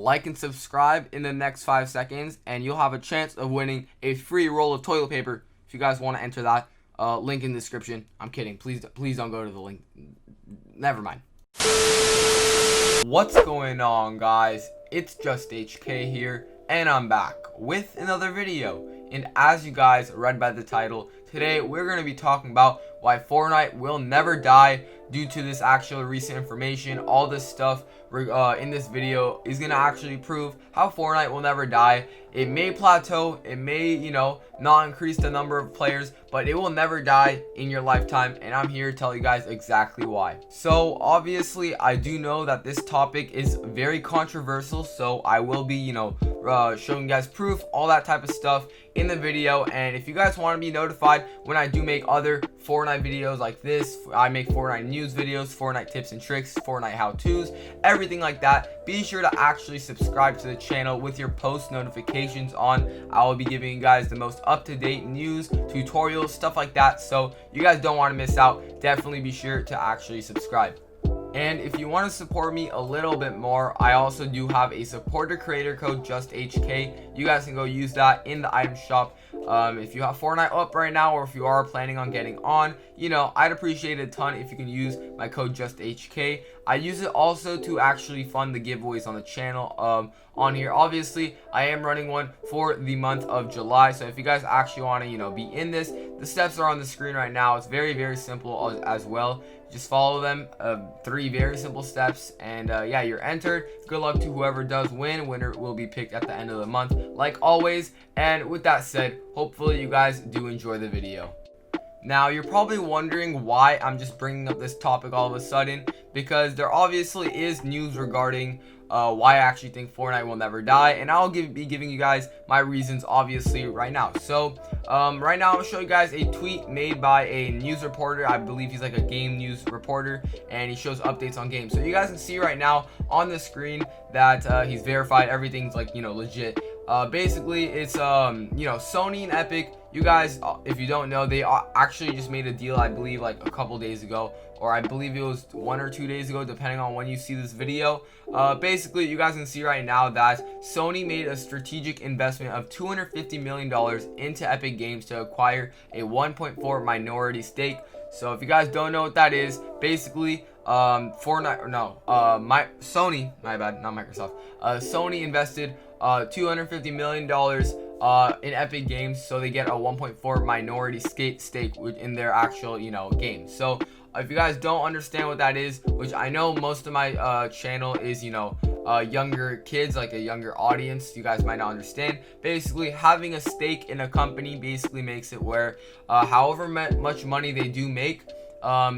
like and subscribe in the next 5 seconds, and you'll have a chance of winning a free roll of toilet paper. If you guys want to enter that, link in the description. I'm kidding. Please don't go to the link. Never mind. What's going on, guys? It's JustHK here, and I'm back with another video. And as you guys read by the title, today we're going to be talking about why Fortnite will never die due to this actual recent information. All this stuff in this video is going to actually prove how Fortnite will never die. It may plateau, it may, not increase the number of players, but it will never die in your lifetime, and I'm here to tell you guys exactly why. So obviously I do know that this topic is very controversial, so I will be, showing you guys proof, all that type of stuff in the video. And if you guys want to be notified when I do make other Fortnite videos like this, I make Fortnite news videos, Fortnite tips and tricks, Fortnite how-tos, everything like that, be sure to actually subscribe to the channel with your post notifications on. I will be giving you guys the most up-to-date news, tutorials, stuff like that, so you guys don't want to miss out. Definitely be sure to actually subscribe. And if you want to support me a little bit more, I also do have a supporter creator code, JustHK. You guys can go use that in the item shop. If you have Fortnite up right now, or if you are planning on getting on, I'd appreciate it a ton if you can use my code JustHK. I use it also to actually fund the giveaways on the channel. On here, obviously I am running one for the month of July, so if you guys actually want to be in this, the steps are on the screen right now. It's very simple as well. Just follow them, 3 very simple steps, and yeah, you're entered. Good luck to whoever does win. Winner will be picked at the end of the month, like always. And with that said, hopefully you guys do enjoy the video. Now, you're probably wondering why I'm just bringing up this topic all of a sudden, because there obviously is news regarding why I actually think Fortnite will never die, and I'll be giving you guys my reasons obviously right now. So right now I'll show you guys a tweet made by a news reporter. I believe he's like a game news reporter, and he shows updates on games. So you guys can see right now on the screen that he's verified, everything's like legit. Basically it's Sony and Epic. You guys, if you don't know, they actually just made a deal, I believe like a couple days ago, or I believe it was 1 or 2 days ago, depending on when you see this video. Basically you guys can see right now that Sony made a strategic investment of $250 million into Epic Games to acquire a 1.4 minority stake. So if you guys don't know what that is, basically Sony, my bad, not Microsoft, Sony invested $250 million in Epic Games, so they get a 1.4 minority stake in their actual game. So if you guys don't understand what that is, which I know most of my channel is younger kids, like a younger audience, you guys might not understand. Basically having a stake in a company basically makes it where however much money they do make,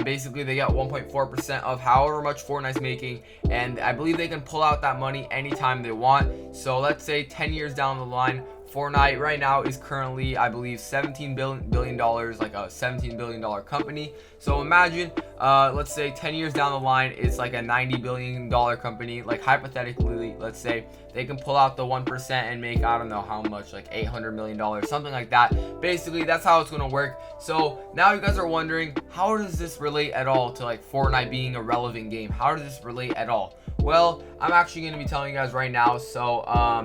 basically they get 1.4% of however much Fortnite's making, and I believe they can pull out that money anytime they want. So let's say 10 years down the line, Fortnite right now is currently, I believe, $17 billion, like a $17 billion company. So imagine, let's say 10 years down the line, it's like a $90 billion company. Like hypothetically, let's say they can pull out the 1% and make, I don't know how much, like $800 million, something like that. Basically, that's how it's going to work. So now you guys are wondering, how does this relate at all to like Fortnite being a relevant game? How does this relate at all? Well, I'm actually going to be telling you guys right now. So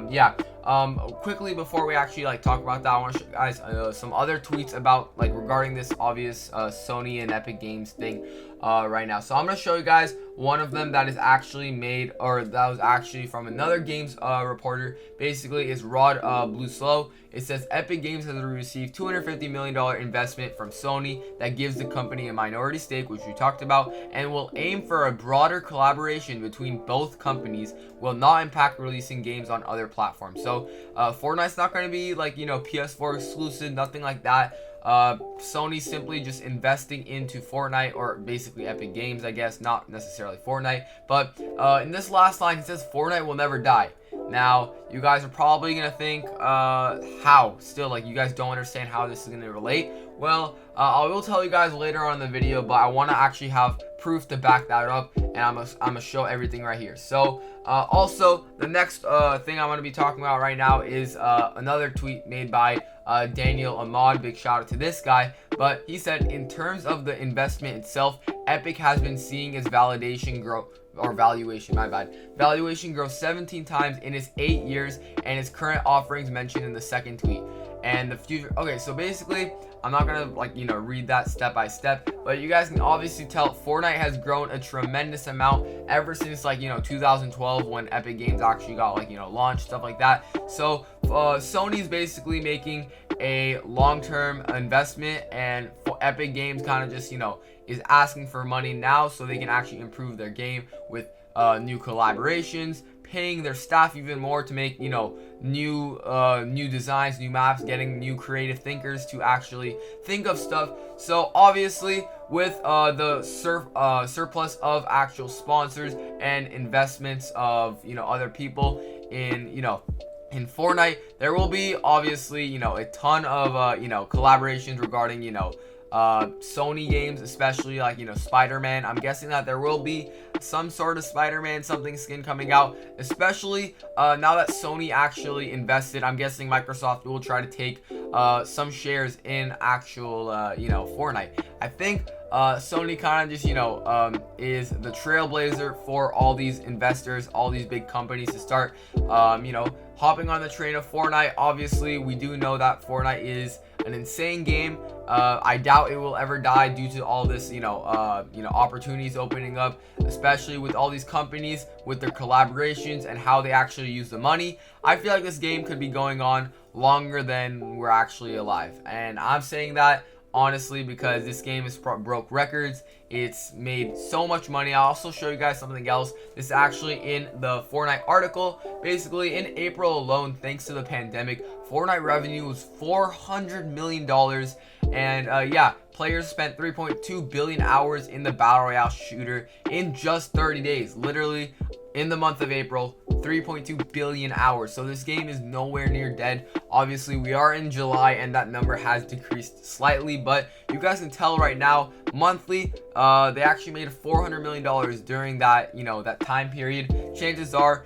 yeah, quickly before we actually talk about that, I want to show you guys some other tweets about regarding this obvious Sony and Epic Games thing right now. So I'm going to show you guys one of them that is actually made, or that was actually from another games reporter. Basically it's Rod Blue Slow. It says Epic Games has received $250 million investment from Sony that gives the company a minority stake, which we talked about, and will aim for a broader collaboration between both companies, will not impact releasing games on other platforms. So Fortnite's not going to be PS4 exclusive, nothing like that. Sony simply just investing into Fortnite, or basically Epic Games, I guess, not necessarily Fortnite. But in this last line, it says Fortnite will never die. Now, you guys are probably gonna think, how? Still, you guys don't understand how this is gonna relate. Well, I will tell you guys later on in the video, but I want to actually have proof to back that up, and I'm gonna show everything right here. So also the next thing I'm gonna be talking about right now is another tweet made by Daniel Ahmad. Big shout out to this guy. But he said, in terms of the investment itself, Epic has been seeing its valuation or valuation, my bad. Valuation grows 17 times in its 8 years, and its current offerings mentioned in the second tweet. And the future, okay, so basically, I'm not gonna read that step by step, but you guys can obviously tell Fortnite has grown a tremendous amount ever since 2012, when Epic Games actually got launched, stuff like that. So Sony's basically making a long-term investment, and for Epic Games kind of just is asking for money now so they can actually improve their game with new collaborations, paying their staff even more to make new designs, new maps, getting new creative thinkers to actually think of stuff. So obviously, with the surplus of actual sponsors and investments of other people in Fortnite, there will be obviously a ton of collaborations regarding Sony games, especially Spider-Man. I'm guessing that there will be some sort of Spider-Man something skin coming out, especially now that Sony actually invested. I'm guessing Microsoft will try to take some shares in actual Fortnite. I think Sony kind of just is the trailblazer for all these investors, all these big companies to start hopping on the train of Fortnite. Obviously, we do know that Fortnite is an insane game. I doubt it will ever die due to all this opportunities opening up, especially with all these companies with their collaborations and how they actually use the money. I feel like this game could be going on longer than we're actually alive, and I'm saying that honestly because this game has broke records. It's made so much money. I'll also show you guys something else. This is actually in the Fortnite article. Basically, in April alone, thanks to the pandemic, Fortnite revenue was $400 million. And yeah, players spent 3.2 billion hours in the Battle Royale shooter in just 30 days. Literally, in the month of April, 3.2 billion hours. So this game is nowhere near dead. Obviously, we are in July and that number has decreased slightly, but you guys can tell right now, monthly, they actually made $400 million during that, that time period. Chances are,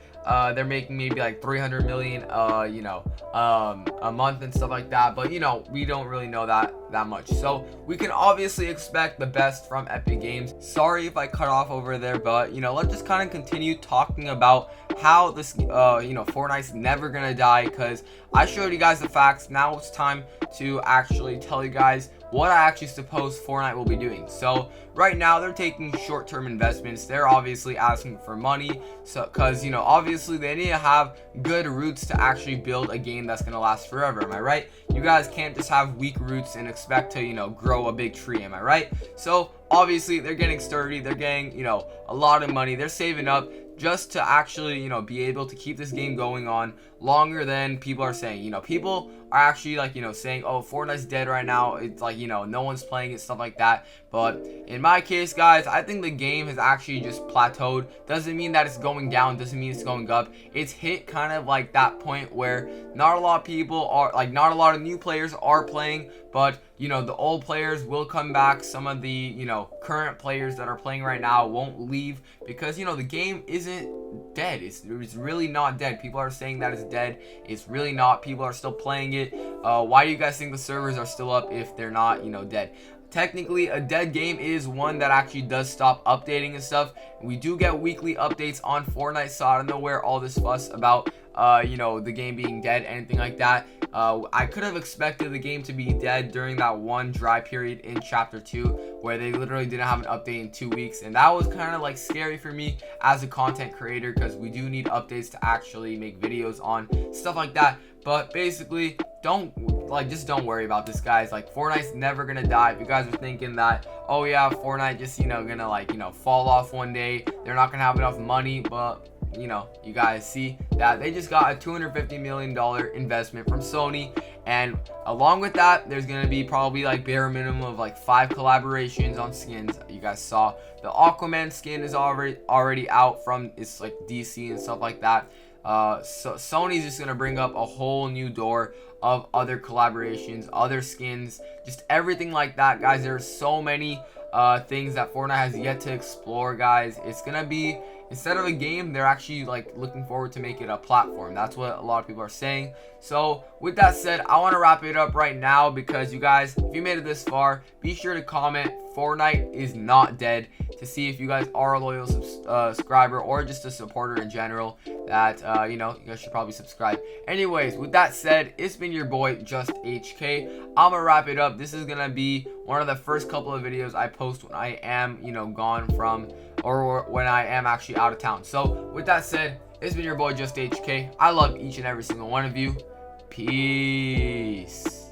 they're making maybe like 300 million a month and stuff like that, but we don't really know that much, so we can obviously expect the best from Epic Games. Sorry if I cut off over there, but let's just kind of continue talking about how this Fortnite's never gonna die, because I showed you guys the facts. Now it's time to actually tell you guys what I actually suppose Fortnite will be doing. So right now they're taking short-term investments. They're obviously asking for money, so because obviously they need to have good roots to actually build a game that's gonna last forever. Am I right? You guys can't just have weak roots and expect to grow a big tree. Am I right? So obviously they're getting sturdy. They're getting a lot of money. They're saving up just to actually be able to keep this game going on longer than people are saying. People are actually saying, oh, Fortnite's dead right now, it's no one's playing it, stuff like that. But in my case, guys, I think the game has actually just plateaued. Doesn't mean that it's going down, doesn't mean it's going up. It's hit kind of like that point where not a lot of people are not a lot of new players are playing, but the old players will come back. Some of the current players that are playing right now won't leave, because the game isn't dead. It's really not dead. People are saying that it's dead. It's really not. People are still playing it. Why do you guys think the servers are still up if they're not dead? Technically, a dead game is one that actually does stop updating and stuff. We do get weekly updates on Fortnite, so I don't know where all this fuss about the game being dead, anything like that. I could have expected the game to be dead during that one dry period in chapter 2 where they literally didn't have an update in 2 weeks, and that was kind of scary for me as a content creator, because we do need updates to actually make videos on stuff like that. But basically, just don't worry about this, guys. Fortnite's never gonna die. If you guys are thinking that, oh yeah, Fortnite just gonna fall off one day, they're not gonna have enough money, but you guys see that they just got a $250 million investment from Sony, and along with that, there's gonna be probably bare minimum of 5 collaborations on skins. You guys saw the Aquaman skin is already out from it's DC and stuff like that. So Sony's just gonna bring up a whole new door of other collaborations, other skins, just everything like that, guys. There's so many things that Fortnite has yet to explore, guys. It's gonna be, instead of a game, they're actually looking forward to make it a platform. That's what a lot of people are saying. So with that said, I want to wrap it up right now, because you guys, if you made it this far, be sure to comment Fortnite is not dead. to see if you guys are a loyal subscriber or just a supporter in general. That you guys should probably subscribe. Anyways, with that said, it's been your boy JustHK. I'm gonna wrap it up. This is gonna be one of the first couple of videos I post when I am gone from, or when I am actually out of town. So with that said, it's been your boy JustHK. I love each and every single one of you. Peace.